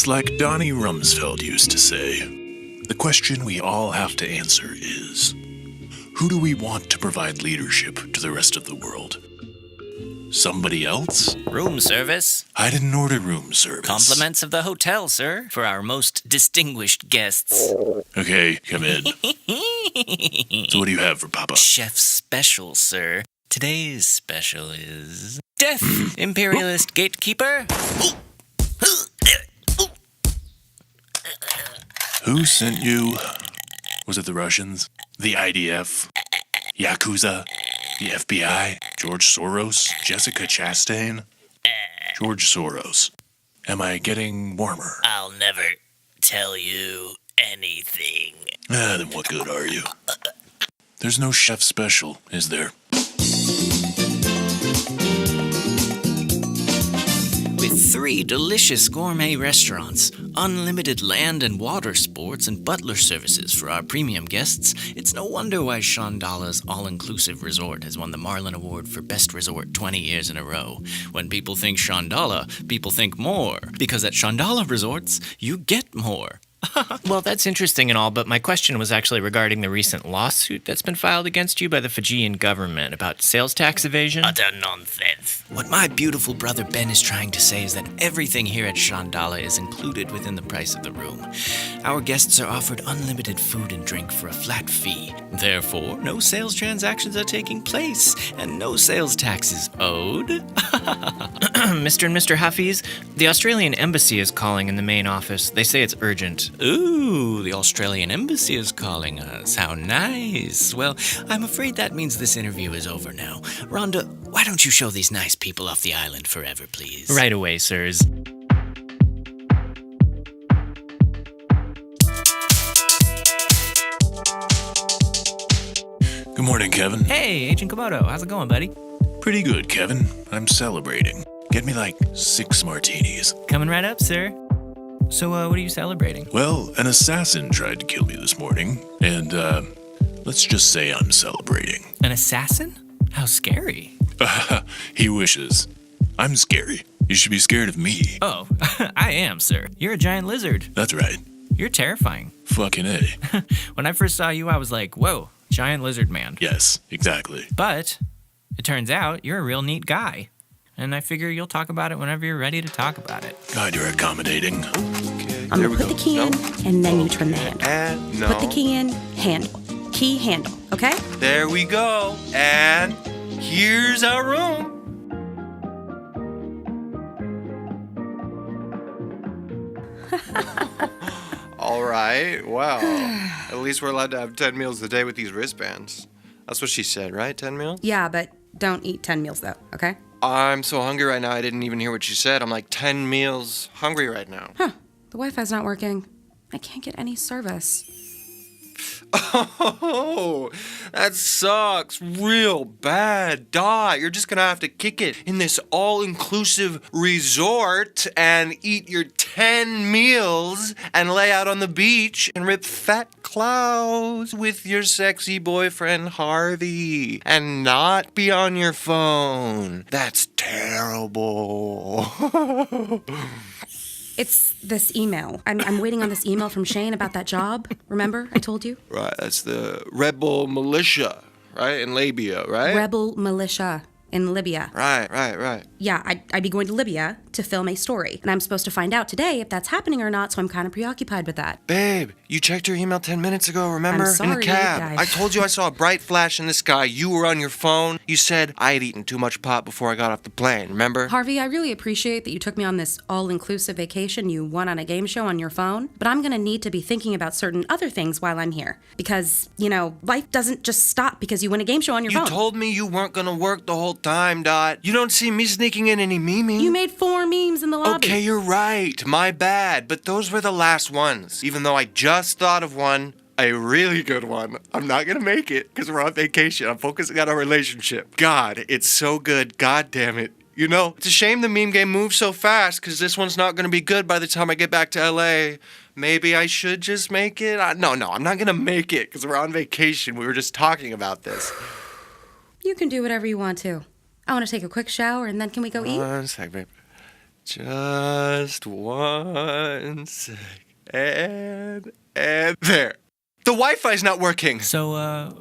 It's like Donnie Rumsfeld used to say, the question we all have to answer is, who do we want to provide leadership to the rest of the world? Somebody else? Room service. I didn't order room service. Compliments of the hotel, sir, for our most distinguished guests. Okay, come in. So what do you have for Papa? Chef's special, sir. Today's special is... Death, Imperialist Gatekeeper. Who sent you? Was it the Russians? The IDF? Yakuza? The FBI? George Soros? Jessica Chastain? George Soros. Am I getting warmer? I'll never tell you anything. Then what good are you? There's no chef special, is there? With 3 delicious gourmet restaurants, unlimited land and water sports, and butler services for our premium guests, it's no wonder why Shondala's all-inclusive resort has won the Marlin Award for Best Resort 20 years in a row. When people think Shondala, people think more, because at Shondala Resorts, you get more. Well, that's interesting and all, but my question was actually regarding the recent lawsuit that's been filed against you by the Fijian government about sales tax evasion. Utter nonsense. What my beautiful brother Ben is trying to say is that everything here at Shondala is included within the price of the room. Our guests are offered unlimited food and drink for a flat fee. Therefore, no sales transactions are taking place, and no sales tax is owed. Mr. and Mr. Hafiz, the Australian Embassy is calling in the main office. They say it's urgent. Ooh, the Australian Embassy is calling us. How nice. Well, I'm afraid that means this interview is over now. Rhonda, why don't you show these nice people off the island forever, please? Right away, sirs. Good morning, Kevin. Hey, Agent Komodo. How's it going, buddy? Pretty good, Kevin. I'm celebrating. Get me like 6 martinis. Coming right up, sir. So, what are you celebrating? Well, an assassin tried to kill me this morning, and, let's just say I'm celebrating. An assassin? How scary. He wishes. I'm scary. You should be scared of me. Oh, I am, sir. You're a giant lizard. That's right. You're terrifying. Fucking A. When I first saw you, I was like, whoa, giant lizard man. Yes, exactly. But it turns out you're a real neat guy. And I figure you'll talk about it whenever you're ready to talk about it. God, you're accommodating. Okay, I'm gonna put the key in, and then you turn the handle. And no. Put the key in, handle. Key, handle, okay? There we go. And here's our room. All right. Wow. At least we're allowed to have 10 meals a day with these wristbands. That's what she said, right? 10 meals? Yeah, but don't eat 10 meals, though, okay? I'm so hungry right now, I didn't even hear what she said. I'm like 10 meals hungry right now. Huh. The Wi-Fi's not working. I can't get any service. Oh, that sucks real bad. Dot, you're just gonna have to kick it in this all-inclusive resort and eat your 10 meals and lay out on the beach and rip fat clouds with your sexy boyfriend Harvey and not be on your phone. That's terrible. It's this email. I'm waiting on this email from Shane about that job. Remember? I told you? Right, that's the rebel militia, right? In Libya, right? Rebel militia in Libya. Right. Yeah, I'd be going to Libya to film a story. And I'm supposed to find out today if that's happening or not, so I'm kind of preoccupied with that. Babe, you checked your email 10 minutes ago, remember? I'm sorry, in the cab. guy. I told you I saw a bright flash in the sky. You were on your phone. You said I had eaten too much pot before I got off the plane, remember? Harvey, I really appreciate that you took me on this all-inclusive vacation you won on a game show on your phone, but I'm gonna need to be thinking about certain other things while I'm here. Because, life doesn't just stop because you win a game show on your phone. You told me you weren't gonna work the whole time, Dot. You don't see me sneaking in any memeing. You made 4 memes in the lobby. Okay, you're right. My bad. But those were the last ones. Even though I just thought of one, a really good one. I'm not gonna make it because we're on vacation. I'm focusing on our relationship. God, it's so good. God damn it. It's a shame the meme game moves so fast because this one's not gonna be good by the time I get back to LA. Maybe I should just make it? No, I'm not gonna make it because we're on vacation. We were just talking about this. You can do whatever you want to. I want to take a quick shower and then can we go eat? One sec, babe. Just one sec. And there. The Wi-Fi's not working. So,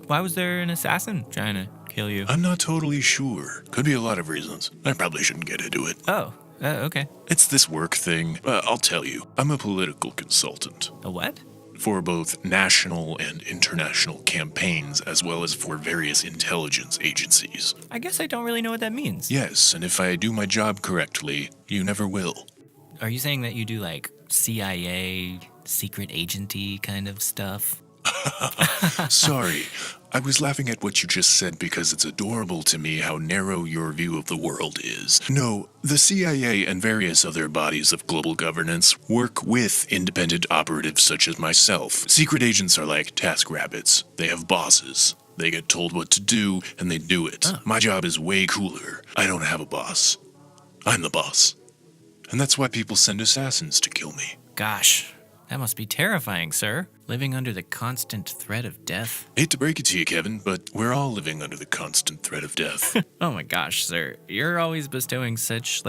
why was there an assassin trying to kill you? I'm not totally sure. Could be a lot of reasons. I probably shouldn't get into it. Oh, okay. It's this work thing. I'll tell you. I'm a political consultant. A what? For both national and international campaigns, as well as for various intelligence agencies. I guess I don't really know what that means. Yes, and if I do my job correctly, you never will. Are you saying that you do, like, CIA, secret agenty kind of stuff? Sorry, I was laughing at what you just said because it's adorable to me how narrow your view of the world is. No, the CIA and various other bodies of global governance work with independent operatives such as myself. Secret agents are like TaskRabbits. They have bosses. They get told what to do, and they do it. Oh. My job is way cooler. I don't have a boss. I'm the boss. And that's why people send assassins to kill me. Gosh, that must be terrifying, sir. Living under the constant threat of death. Hate to break it to you, Kevin, but we're all living under the constant threat of death. Oh my gosh, sir. You're always bestowing such,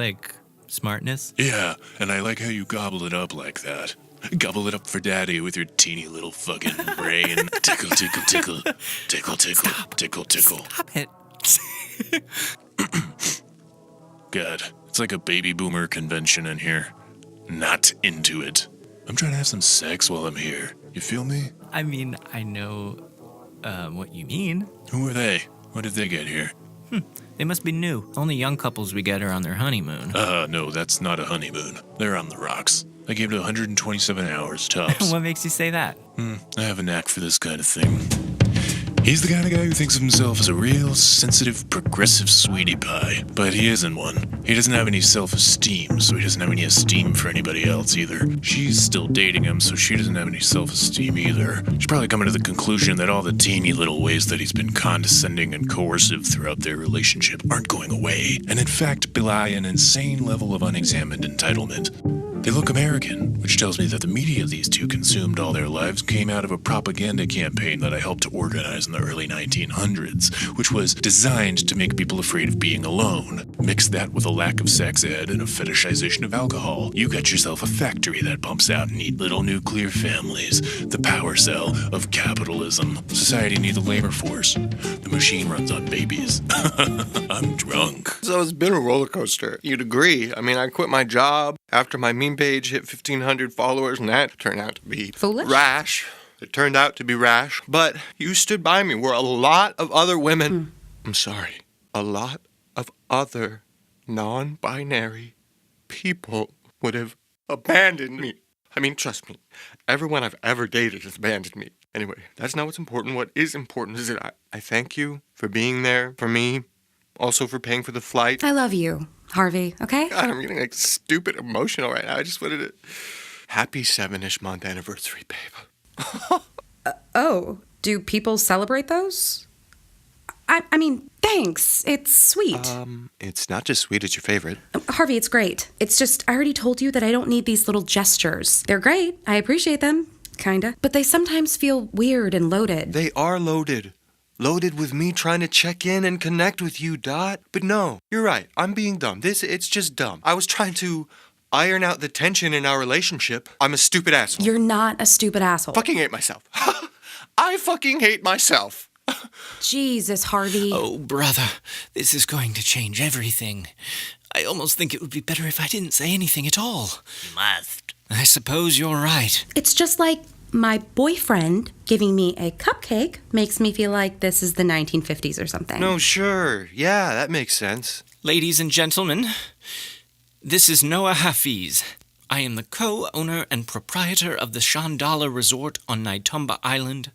smartness. Yeah, and I like how you gobble it up like that. Gobble it up for daddy with your teeny little fucking brain. Tickle, tickle, tickle. Tickle, tickle. Stop. Tickle, tickle. Stop it. God, it's like a baby boomer convention in here. Not into it. I'm trying to have some sex while I'm here. You feel me? I mean, I know, what you mean. Who are they? When did they get here? They must be new. Only young couples we get are on their honeymoon. No, that's not a honeymoon. They're on the rocks. I gave it 127 hours tops. What makes you say that? I have a knack for this kind of thing. He's the kind of guy who thinks of himself as a real sensitive, progressive sweetie pie, but he isn't one. He doesn't have any self-esteem, so he doesn't have any esteem for anybody else either. She's still dating him, so she doesn't have any self-esteem either. She's probably coming to the conclusion that all the teeny little ways that he's been condescending and coercive throughout their relationship aren't going away, and in fact belie an insane level of unexamined entitlement. They look American, which tells me that the media these two consumed all their lives came out of a propaganda campaign that I helped to organize in the early 1900s, which was designed to make people afraid of being alone. Mix that with a lack of sex ed and a fetishization of alcohol. You got yourself a factory that pumps out neat little nuclear families. The power cell of capitalism. Society needs a labor force. The machine runs on babies. I'm drunk. So it's been a roller coaster. You'd agree. I mean, I quit my job after my meme page hit 1,500 followers, and that turned out to be Foolish? rash. It turned out to be rash, but you stood by me where a lot of other women, I'm sorry, a lot of other non-binary people would have abandoned me. I mean, trust me, everyone I've ever dated has abandoned me. Anyway, that's not what's important. What is important is that I thank you for being there for me, also for paying for the flight. I love you, Harvey, okay? God, I'm getting stupid emotional right now. I just wanted to... Happy 7-ish month anniversary, babe. Oh, do people celebrate those? I mean, thanks. It's sweet. It's not just sweet, it's your favorite. Harvey, it's great. It's just, I already told you that I don't need these little gestures. They're great. I appreciate them. Kinda. But they sometimes feel weird and loaded. They are loaded. Loaded with me trying to check in and connect with you, Dot. But no, you're right. I'm being dumb. It's just dumb. I was trying to iron out the tension in our relationship. I'm a stupid asshole. You're not a stupid asshole. Fucking hate myself. I fucking hate myself. Jesus, Harvey. Oh, brother, this is going to change everything. I almost think it would be better if I didn't say anything at all. You must. I suppose you're right. It's just like my boyfriend giving me a cupcake makes me feel like this is the 1950s or something. No, sure. Yeah, that makes sense. Ladies and gentlemen, this is Noah Hafiz. I am the co-owner and proprietor of the Chandala Resort on Naitumba Island.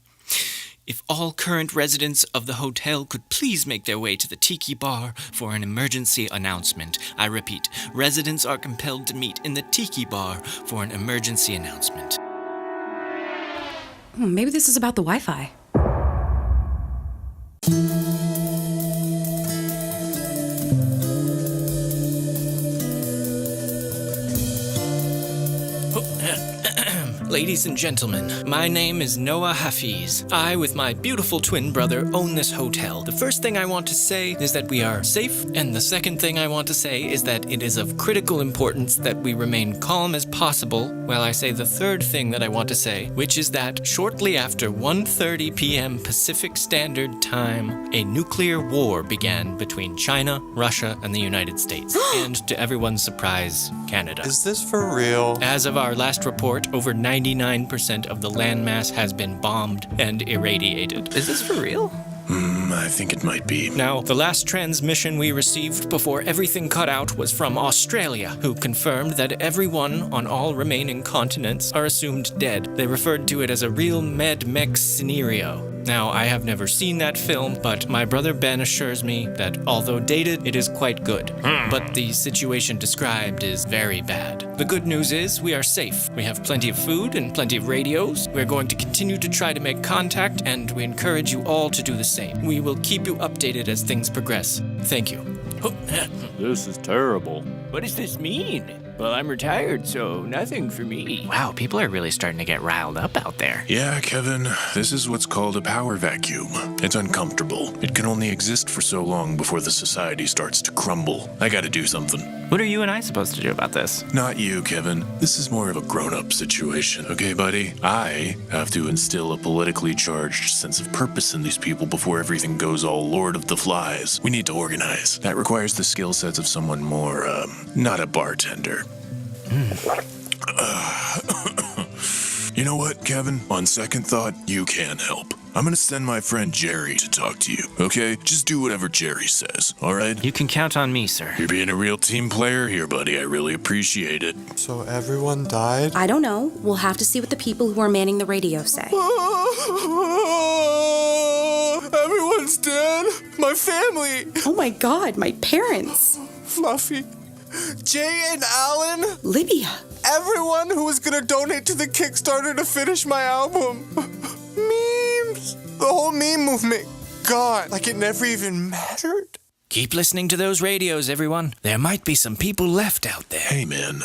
If all current residents of the hotel could please make their way to the Tiki Bar for an emergency announcement. I repeat, residents are compelled to meet in the Tiki Bar for an emergency announcement. Maybe this is about the Wi-Fi. Ladies and gentlemen, my name is Noah Hafiz. I, with my beautiful twin brother, own this hotel. The first thing I want to say is that we are safe, and the second thing I want to say is that it is of critical importance that we remain calm as possible, while I say the third thing that I want to say, which is that shortly after 1:30 p.m. Pacific Standard Time, a nuclear war began between China, Russia, and the United States, and to everyone's surprise, Canada. Is this for real? As of our last report, over 99% of the landmass has been bombed and irradiated. Is this for real? I think it might be. Now, the last transmission we received before everything cut out was from Australia, who confirmed that everyone on all remaining continents are assumed dead. They referred to it as a real Mad Mech scenario. Now, I have never seen that film, but my brother Ben assures me that although dated, it is quite good. But the situation described is very bad. The good news is we are safe. We have plenty of food and plenty of radios. We're going to continue to try to make contact, and we encourage you all to do the same. We will keep you updated as things progress. Thank you. This is terrible. What does this mean? Well, I'm retired, so nothing for me. Wow, people are really starting to get riled up out there. Yeah, Kevin, this is what's called a power vacuum. It's uncomfortable. It can only exist for so long before the society starts to crumble. I gotta do something. What are you and I supposed to do about this? Not you, Kevin. This is more of a grown-up situation, okay, buddy? I have to instill a politically charged sense of purpose in these people before everything goes all Lord of the Flies. We need to organize. That requires the skill sets of someone more, not a bartender. You know what, Kevin? On second thought, you can help. I'm gonna send my friend Jerry to talk to you, okay? Just do whatever Jerry says, alright? You can count on me, sir. You're being a real team player here, buddy. I really appreciate it. So everyone died? I don't know. We'll have to see what the people who are manning the radio say. Everyone's dead. My family. Oh my god, my parents. Fluffy. Jay and Alan. Lydia. Everyone who was gonna donate to the Kickstarter to finish my album. Memes. The whole meme movement. God, like it never even mattered. Keep listening to those radios, everyone. There might be some people left out there. Hey, man,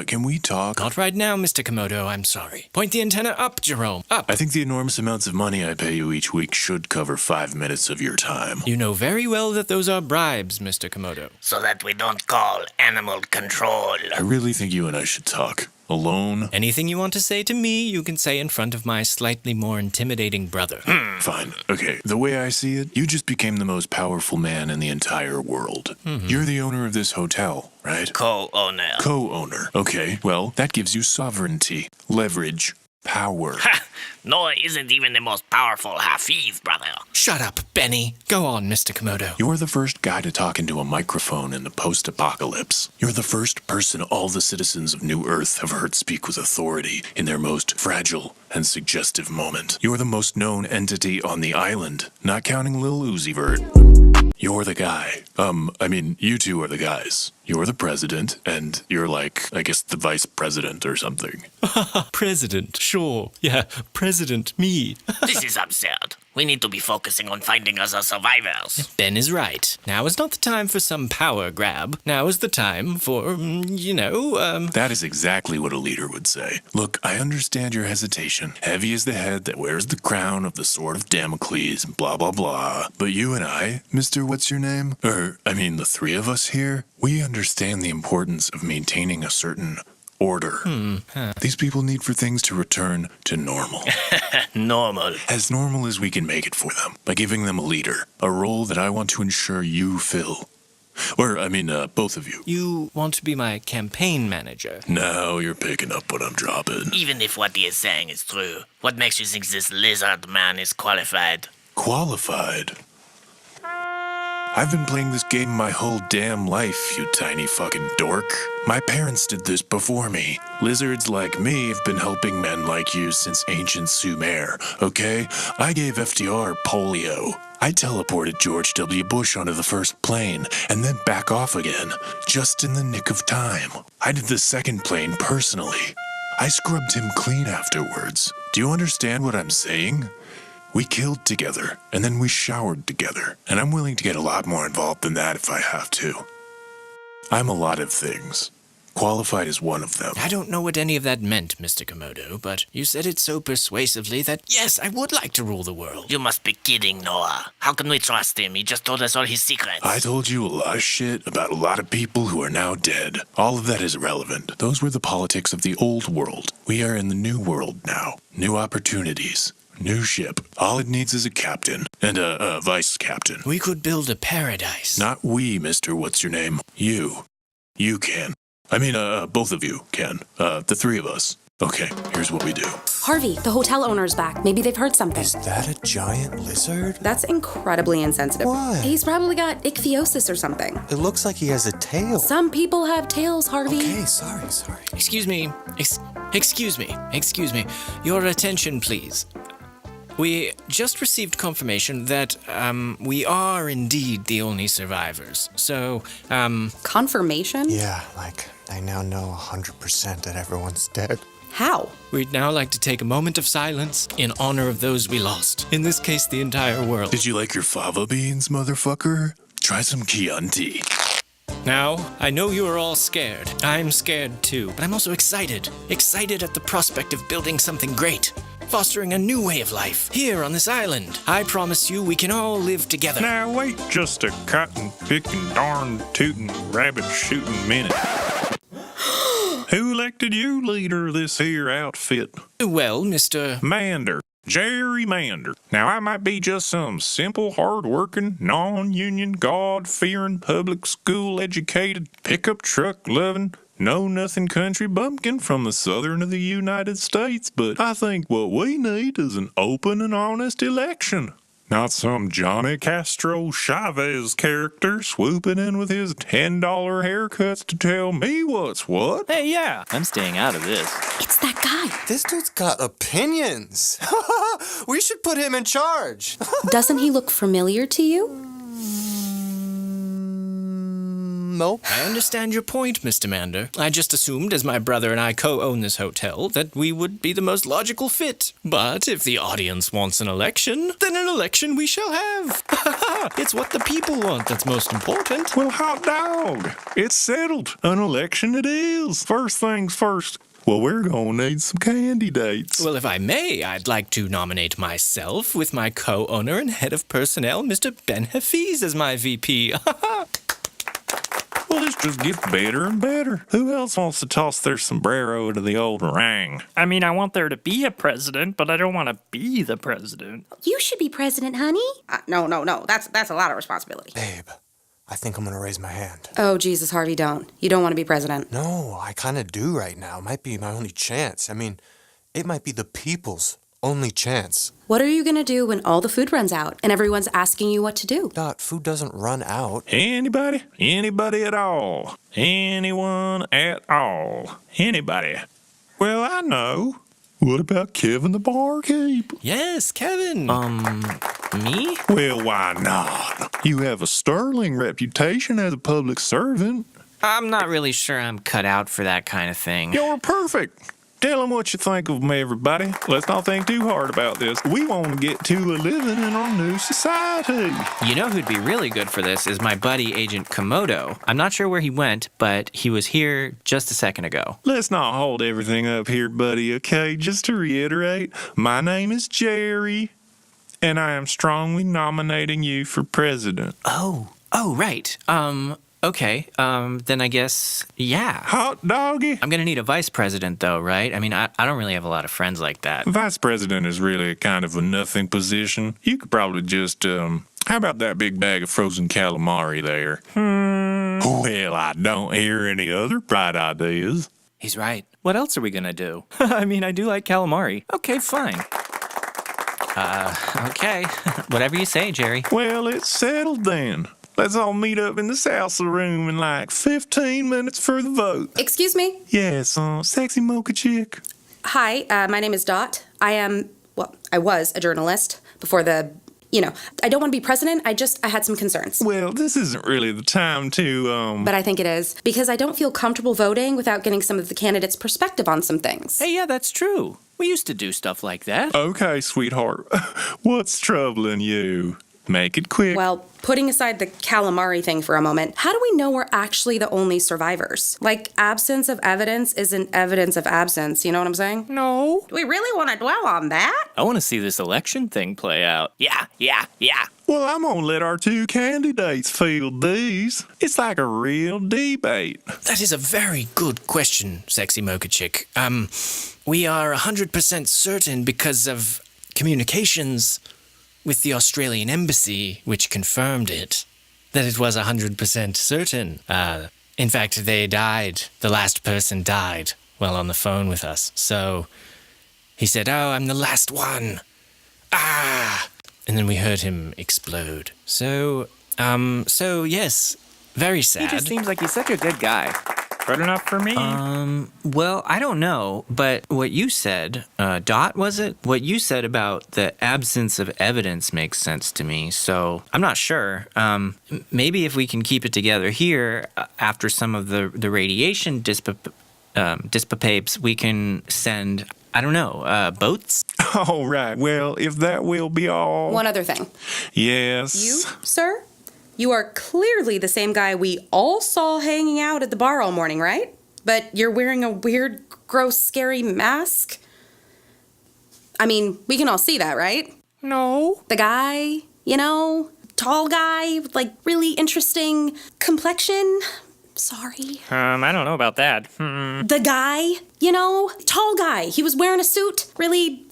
can we talk? Not right now, Mr. Komodo, I'm sorry. Point the antenna up, Jerome. Up. I think the enormous amounts of money I pay you each week should cover 5 minutes of your time. You know very well that those are bribes, Mr. Komodo. So that we don't call animal control. I really think you and I should talk. Alone? Anything you want to say to me, you can say in front of my slightly more intimidating brother. Fine. Okay, the way I see it, you just became the most powerful man in the entire world. You're the owner of this hotel, right? Co-owner. Co-owner. Okay, well, that gives you sovereignty, leverage, power. Ha! Noah isn't even the most powerful Hafiz, brother. Shut up, Benny. Go on, Mr. Komodo. You're the first guy to talk into a microphone in the post-apocalypse. You're the first person all the citizens of New Earth have heard speak with authority in their most fragile and suggestive moment. You're the most known entity on the island, not counting Lil Uzi Vert. You're the guy. You two are the guys. You're the president, and you're like, I guess, the vice president or something. President, sure. Yeah, President, me. This is absurd. We need to be focusing on finding us survivors. Ben is right. Now is not the time for some power grab. Now is the time for, That is exactly what a leader would say. Look, I understand your hesitation. Heavy is the head that wears the crown of the sword of Damocles, blah, blah, blah. But you and I, Mr. What's your name? The three of us here, we understand the importance of maintaining a certain order. These people need for things to return to normal. Normal. As normal as we can make it for them, by giving them a leader, a role that I want to ensure you fill. Both of you. You want to be my campaign manager? Now you're picking up what I'm dropping. Even if what he is saying is true, what makes you think this lizard man is qualified? Qualified? I've been playing this game my whole damn life, you tiny fucking dork. My parents did this before me. Lizards like me have been helping men like you since ancient Sumer, okay? I gave FDR polio. I teleported George W. Bush onto the first plane and then back off again, just in the nick of time. I did the second plane personally. I scrubbed him clean afterwards. Do you understand what I'm saying? We killed together, and then we showered together, and I'm willing to get a lot more involved than that if I have to. I'm a lot of things, Qualified is one of them. I don't know what any of that meant, Mr. Komodo, but you said it so persuasively that, yes, I would like to rule the world. You must be kidding, Noah. How can we trust him? He just told us all his secrets. I told you a lot of shit about a lot of people who are now dead. All of that is irrelevant. Those were the politics of the old world. We are in the new world now. New opportunities. New ship. All it needs is a captain. And a vice captain. We could build a paradise. Not we, Mr. What's-Your-Name. You. You can. I mean, both of you can. The three of us. Okay, here's what we do. Harvey, the hotel owner's back. Maybe they've heard something. Is that a giant lizard? That's incredibly insensitive. Why? He's probably got ichthyosis or something. It looks like he has a tail. Some people have tails, Harvey. Okay, sorry. Excuse me. Excuse me. Your attention, please. We just received confirmation that, we are indeed the only survivors. So, Confirmation? Yeah, like, I now know 100% that everyone's dead. How? we'd now like to take a moment of silence in honor of those we lost. In this case, the entire world. Did you like your fava beans, motherfucker? Try some Chianti. Now, I know you are all scared. I'm scared too, but I'm also excited. Excited at the prospect of building something great. Fostering a new way of life here on this island. I promise you we can all live together. Now wait just a cotton picking, darn tootin', rabbit shooting minute. Who elected you leader of this here outfit? Well, Mr. Mander. Jerry Mander. Now, I might be just some simple, hard-working, non-union, God-fearing, public school-educated, pickup truck-loving, know-nothing country bumpkin from the southern of the United States, but I think what we need is an open and honest election. Not some Johnny Castro Chavez character swooping in with his $10 haircuts to tell me what's what. Hey, yeah, I'm staying out of this. It's that guy. This dude's got opinions. We should put him in charge. Doesn't he look familiar to you? Nope. I understand your point, Mr. Mander. I just assumed, as my brother and I co-own this hotel, that we would be the most logical fit. But if the audience wants an election, then an election we shall have. It's what the people want that's most important. Well, hot dog. It's settled. An election it is. First things first. Well, we're gonna need some candidates. Well, if I may, I'd like to nominate myself with my co-owner and head of personnel, Mr. Ben Hafiz, as my VP. Well, this just gets better and better. Who else wants to toss their sombrero to the old ring? I mean, I want there to be a president, but I don't want to be the president. You should be president, honey. No. That's a lot of responsibility. Babe, I think I'm gonna raise my hand. Oh, Jesus, Harvey, don't. You don't want to be president. No, I kinda do right now. Might be my only chance. I mean, it might be the people's only chance. What are you going to do when all the food runs out and everyone's asking you what to do? Dot, food doesn't run out. Anybody? Anybody at all? Anyone at all? Anybody? Well, I know. What about Kevin the barkeep? Yes, Kevin. Me? Well, why not? You have a sterling reputation as a public servant. I'm not really sure I'm cut out for that kind of thing. You're perfect. Tell them what you think of them, everybody. Let's not think too hard about this. We want to get to a living in our new society. You know who'd be really good for this is my buddy, Agent Komodo. I'm not sure where he went, but he was here just a second ago. Let's not hold everything up here, buddy, okay? Just to reiterate, my name is Jerry, and I am strongly nominating you for president. Oh, right. Okay, then I guess, yeah. Hot doggy. I'm gonna need a vice president, though, right? I mean, I don't really have a lot of friends like that. Vice president is really kind of a nothing position. You could probably just, how about that big bag of frozen calamari there? Well, I don't hear any other bright ideas. He's right. What else are we gonna do? I mean, I do like calamari. Okay, fine. Okay. Whatever you say, Jerry. Well, it's settled then. Let's all meet up in the salsa room in like 15 minutes for the vote. Excuse me? Yes, sexy mocha chick. Hi, my name is Dot. I was a journalist before I don't want to be president. I had some concerns. Well, this isn't really the time to, But I think it is, because I don't feel comfortable voting without getting some of the candidates' perspective on some things. Hey, yeah, that's true. We used to do stuff like that. Okay, sweetheart. What's troubling you? Make it quick. Well, putting aside the calamari thing for a moment, how do we know we're actually the only survivors? Like, absence of evidence isn't evidence of absence, you know what I'm saying? No. Do we really want to dwell on that? I want to see this election thing play out. Yeah. Well, I'm gonna let our two candidates field these. It's like a real debate. That is a very good question, Sexy Mocha Chick. We are 100% certain because of communications with the Australian embassy, which confirmed it, that it was 100% certain. In fact, they died. The last person died while on the phone with us. So he said, "Oh, I'm the last one. Ah!" And then we heard him explode. So yes, very sad. He just seems like he's such a good guy. Good enough for me. Well, I don't know, but what you said, Dot, was it? What you said about the absence of evidence makes sense to me, so I'm not sure. Maybe if we can keep it together here, after some of the radiation dissipates, we can send, I don't know, boats? All right. Well, if that will be all. One other thing. Yes. You, sir? You are clearly the same guy we all saw hanging out at the bar all morning, right? But you're wearing a weird, gross, scary mask? I mean, we can all see that, right? No. The guy, tall guy with, really interesting complexion. Sorry. I don't know about that. The guy, tall guy. He was wearing a suit. Really,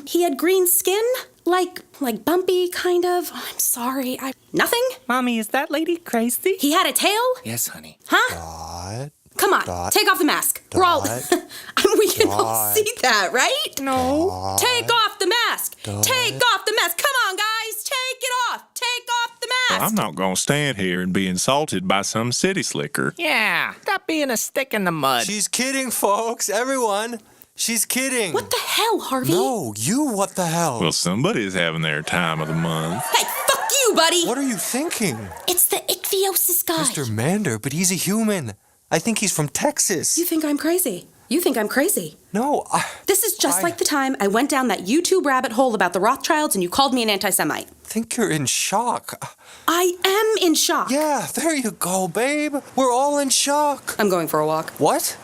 he had green skin. Like bumpy, kind of. Oh, I'm sorry. Nothing? Mommy, is that lady crazy? He had a tail? Yes, honey. Huh? Dot. Come on, Dot. take off the mask. We're all... we can all see that, right? No. Dot. Take off the mask. Dot. Take off the mask. Come on, guys. Take it off. Take off the mask. I'm not gonna stand here and be insulted by some city slicker. Yeah. Stop being a stick in the mud. She's kidding, folks. Everyone. She's kidding. What the hell, Harvey? No, you what the hell? Well, somebody's having their time of the month. Hey, fuck you, buddy. What are you thinking? It's the ichthyosis guy. Mr. Mander, but he's a human. I think he's from Texas. You think I'm crazy. You think I'm crazy. No, This is just like the time I went down that YouTube rabbit hole about the Rothschilds and you called me an anti-Semite. think you're in shock. I am in shock. Yeah, there you go, babe. We're all in shock. I'm going for a walk. What?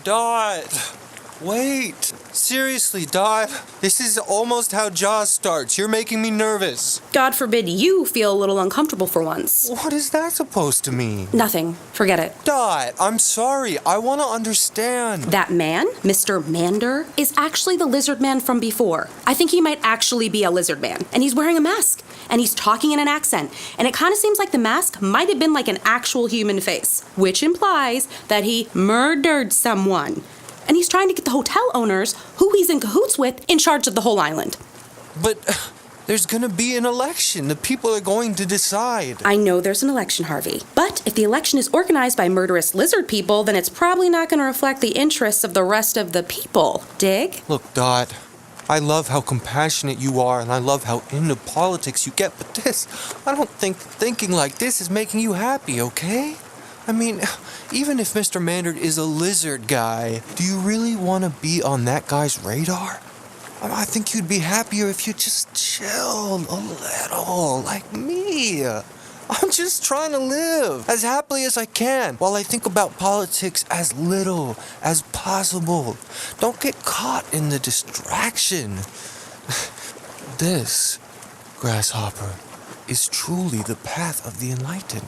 Dot. Wait. Seriously, Dot. This is almost how Jaws starts. You're making me nervous. God forbid you feel a little uncomfortable for once. What is that supposed to mean? Nothing. Forget it. Dot, I'm sorry. I want to understand. That man, Mr. Mander, is actually the lizard man from before. I think he might actually be a lizard man. And he's wearing a mask. And he's talking in an accent. And it kind of seems like the mask might have been like an actual human face, which implies that he murdered someone. And he's trying to get the hotel owners, who he's in cahoots with, in charge of the whole island. But there's gonna be an election. The people are going to decide. I know there's an election, Harvey. But if the election is organized by murderous lizard people, then it's probably not going to reflect the interests of the rest of the people. Dig? Look, Dot, I love how compassionate you are, and I love how into politics you get, but I don't think thinking like this is making you happy, okay? I mean, even if Mr. Mander is a lizard guy, do you really want to be on that guy's radar? I think you'd be happier if you just chilled a little, like me. I'm just trying to live as happily as I can while I think about politics as little as possible. Don't get caught in the distraction. This, Grasshopper, is truly the path of the enlightened.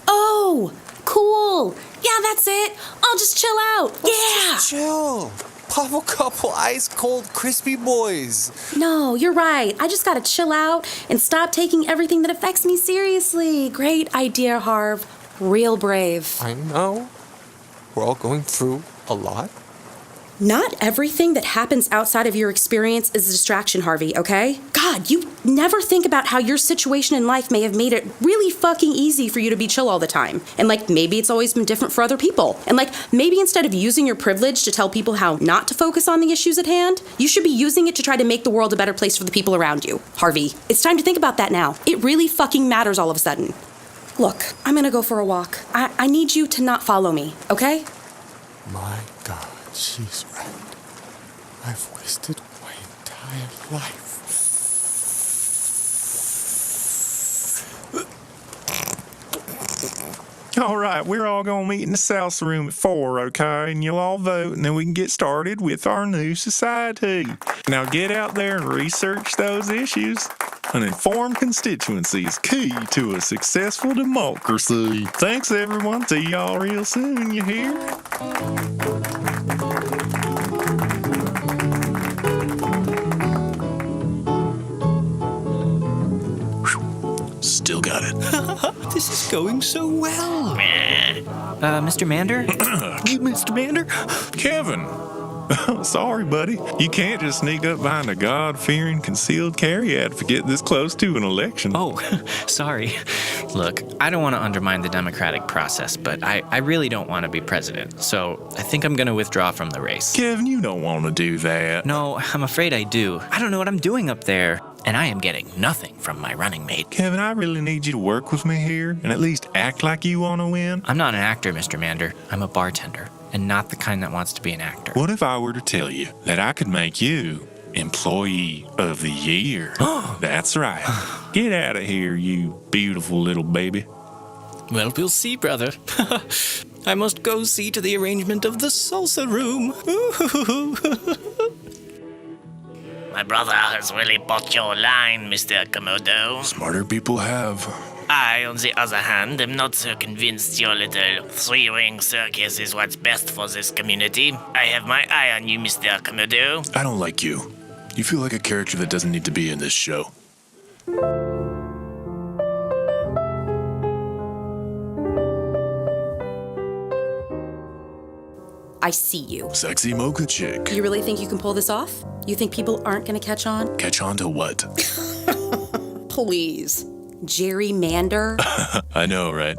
Oh, cool. Yeah, that's it. I'll just chill out. Yeah. Just chill. Pop a couple ice-cold crispy boys. No, you're right. I just gotta chill out and stop taking everything that affects me seriously. Great idea, Harv. Real brave. I know. We're all going through a lot. Not everything that happens outside of your experience is a distraction, Harvey, okay? God, you never think about how your situation in life may have made it really fucking easy for you to be chill all the time. And maybe it's always been different for other people. And maybe instead of using your privilege to tell people how not to focus on the issues at hand, you should be using it to try to make the world a better place for the people around you. Harvey, it's time to think about that now. It really fucking matters all of a sudden. Look, I'm gonna go for a walk. I need you to not follow me, okay? My God. She's right. I've wasted my entire life. All right, we're all going to meet in the salsa room at 4, okay? And you'll all vote, and then we can get started with our new society. Now get out there and research those issues. An informed constituency is key to a successful democracy. Thanks, everyone. See y'all real soon, you hear? Still got it. This is going so well. Mr. Mander? Mr. Mander? Kevin! Sorry, buddy. You can't just sneak up behind a God-fearing concealed carry advocate this close to an election. Oh, sorry. Look, I don't want to undermine the democratic process, but I really don't want to be president, so I think I'm going to withdraw from the race. Kevin, you don't want to do that. No, I'm afraid I do. I don't know what I'm doing up there, and I am getting nothing from my running mate. Kevin, I really need you to work with me here and at least act like you want to win. I'm not an actor, Mr. Mander. I'm a bartender, and not the kind that wants to be an actor. What if I were to tell you that I could make you Employee of the Year? That's right. Get out of here, you beautiful little baby. Well, we'll see, brother. I must go see to the arrangement of the salsa room. My brother has really bought your line, Mr. Komodo. Smarter people have. I, on the other hand, am not so convinced your little three-ring circus is what's best for this community. I have my eye on you, Mr. Komodo. I don't like you. You feel like a character that doesn't need to be in this show. I see you. Sexy mocha chick. You really think you can pull this off? You think people aren't gonna catch on? Catch on to what? Please. Gerrymander? I know, right?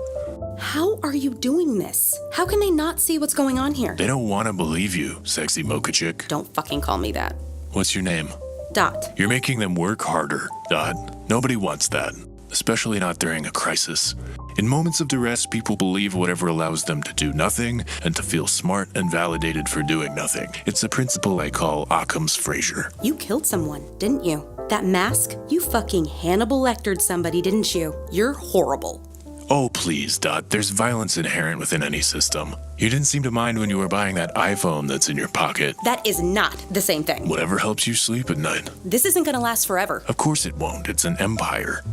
How are you doing this? How can they not see what's going on here? They don't want to believe you, sexy mocha chick. Don't fucking call me that. What's your name? Dot. You're making them work harder, Dot. Nobody wants that, especially not during a crisis. In moments of duress, people believe whatever allows them to do nothing and to feel smart and validated for doing nothing. It's a principle I call Occam's Frazier. You killed someone, didn't you? That mask? You fucking Hannibal Lectered somebody, didn't you? You're horrible. Oh, please, Dot. There's violence inherent within any system. You didn't seem to mind when you were buying that iPhone that's in your pocket. That is not the same thing. Whatever helps you sleep at night. This isn't gonna last forever. Of course it won't. It's an empire.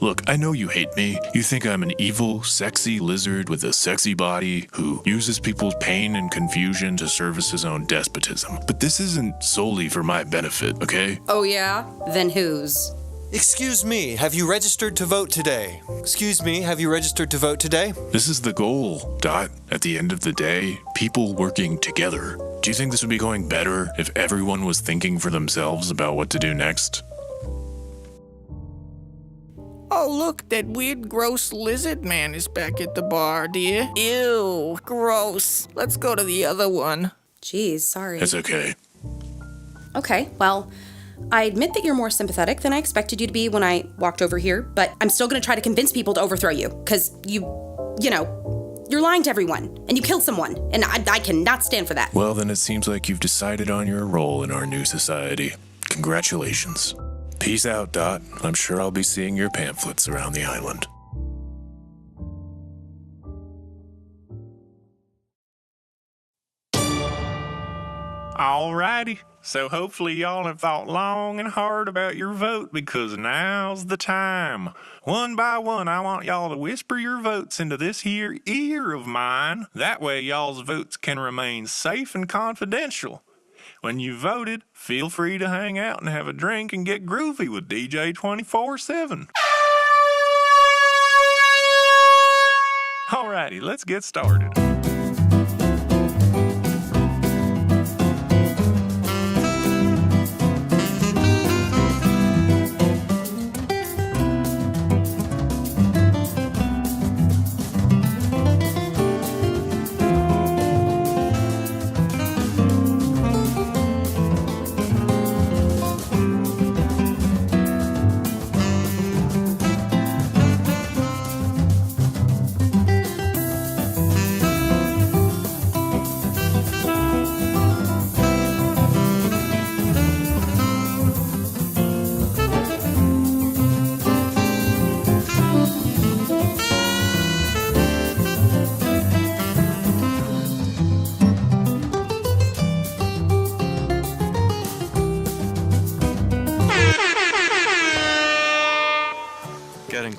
Look, I know you hate me. You think I'm an evil, sexy lizard with a sexy body who uses people's pain and confusion to service his own despotism. But this isn't solely for my benefit, okay? Oh yeah? Then whose? Excuse me, have you registered to vote today? Excuse me, have you registered to vote today? This is the goal, Dot. At the end of the day, people working together. Do you think this would be going better if everyone was thinking for themselves about what to do next? Oh, look, that weird, gross lizard man is back at the bar, dear. Ew, gross. Let's go to the other one. Jeez, sorry. It's okay. Okay, well, I admit that you're more sympathetic than I expected you to be when I walked over here, but I'm still gonna try to convince people to overthrow you, because you're lying to everyone, and you killed someone, and I cannot stand for that. Well, then it seems like you've decided on your role in our new society. Congratulations. Peace out, Dot. I'm sure I'll be seeing your pamphlets around the island. Alrighty, so hopefully y'all have thought long and hard about your vote because now's the time. One by one, I want y'all to whisper your votes into this here ear of mine. That way y'all's votes can remain safe and confidential. When you voted, feel free to hang out and have a drink and get groovy with DJ 24/7. Alrighty, let's get started.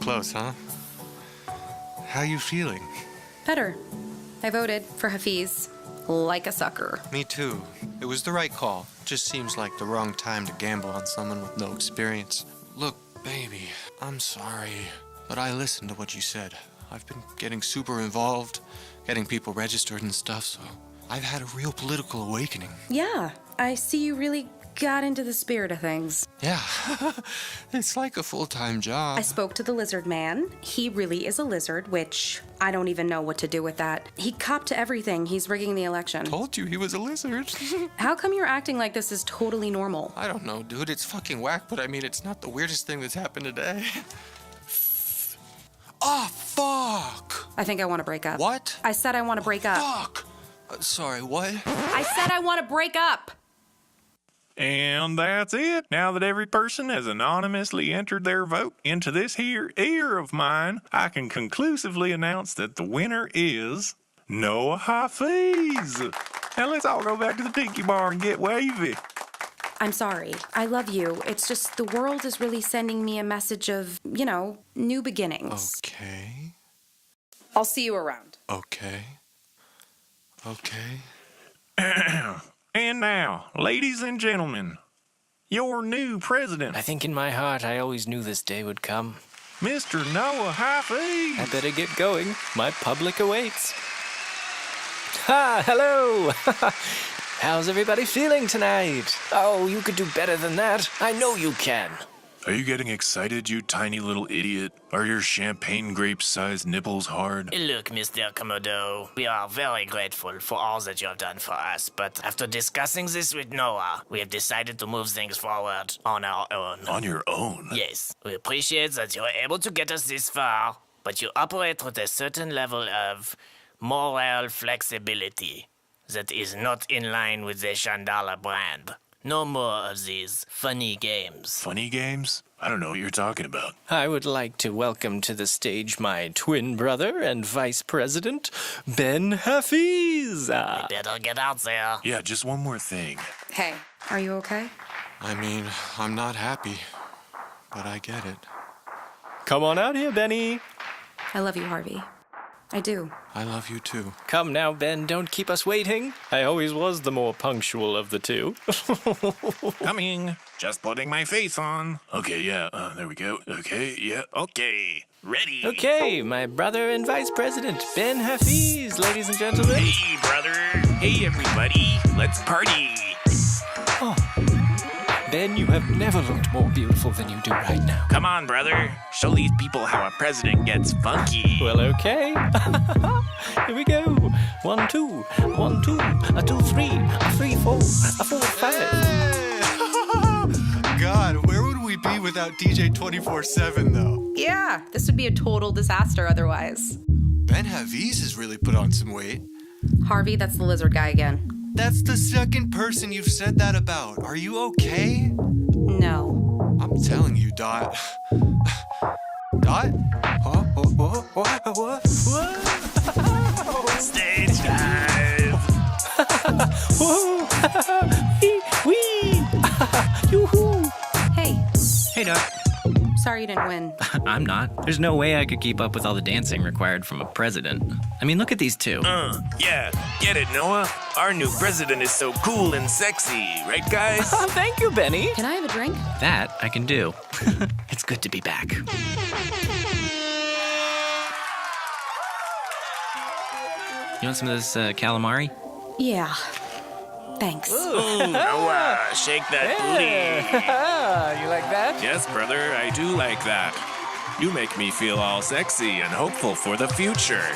close, huh? How you feeling? Better. I voted for Hafiz like a sucker. Me too. It was the right call. Just seems like the wrong time to gamble on someone with no experience. Look, baby, I'm sorry, but I listened to what you said. I've been getting super involved, getting people registered and stuff, so I've had a real political awakening. Yeah, I see you really got into the spirit of things. Yeah, it's like a full-time job. I spoke to the lizard man. He really is a lizard, which I don't even know what to do with that. He copped to everything. He's rigging the election. Told you he was a lizard. How come you're acting like this is totally normal? I don't know, dude. It's fucking whack, but I mean, it's not the weirdest thing that's happened today. Oh, fuck! I think I want to break up. What? I said I want to break up. Fuck! Sorry, what? I said I want to break up! And that's it. Now that every person has anonymously entered their vote into this here ear of mine, I can conclusively announce that the winner is Noah Hafiz. Now let's all go back to the tiki bar and get wavy. I'm sorry. I love you. It's just the world is really sending me a message of, new beginnings. Okay. I'll see you around. Okay. And now, ladies and gentlemen, your new president, I think in my heart I always knew this day would come. Mr. Noah Hafiz. I better get going. My public awaits. Ha! Hello! How's everybody feeling tonight? Oh, you could do better than that. I know you can. Are you getting excited, you tiny little idiot? Are your champagne grape-sized nipples hard? Look, Mr. Komodo, we are very grateful for all that you have done for us, but after discussing this with Noah, we have decided to move things forward on our own. On your own? Yes, we appreciate that you are able to get us this far, but you operate with a certain level of moral flexibility that is not in line with the Chandala brand. No more of these funny games. Funny games? I don't know what you're talking about. I would like to welcome to the stage my twin brother and vice president, Ben Hafiz. Better get out there. Yeah, just one more thing. Hey, are you okay? I mean, I'm not happy, but I get it. Come on out here, Benny. I love you, Harvey. I do. I love you too. Come now, Ben, don't keep us waiting. I always was the more punctual of the two. Coming. Just putting my face on. Okay, yeah, there we go. Okay, yeah. Okay. Ready. Okay, my brother and vice president, Ben Hafiz, ladies and gentlemen. Hey, brother. Hey, everybody. Let's party. Ben, you have never looked more beautiful than you do right now. Come on, brother. Show these people how a president gets funky. Well, okay. Here we go. 1, 2, 1, 2, a 2, 3, a 3, 4, a 4, 5. God, where would we be without DJ 24/7 though? Yeah, this would be a total disaster otherwise. Ben Hafiz has really put on some weight. Harvey, that's the lizard guy again. That's the second person you've said that about. Are you okay? No. I'm telling you, Dot. Dot? Huh? What? Stage dive. Woo! Wee! Yoo-hoo! Hey, Hey, Doc. sorry you didn't win. I'm not. There's no way I could keep up with all the dancing required from a president. I mean, look at these two. Yeah. Get it, Noah? Our new president is so cool and sexy. Right, guys? Thank you, Benny. Can I have a drink? That I can do. It's good to be back. You want some of this calamari? Yeah. Thanks. Ooh, Noah, shake that booty. You like that? Yes, brother, I do like that. You make me feel all sexy and hopeful for the future.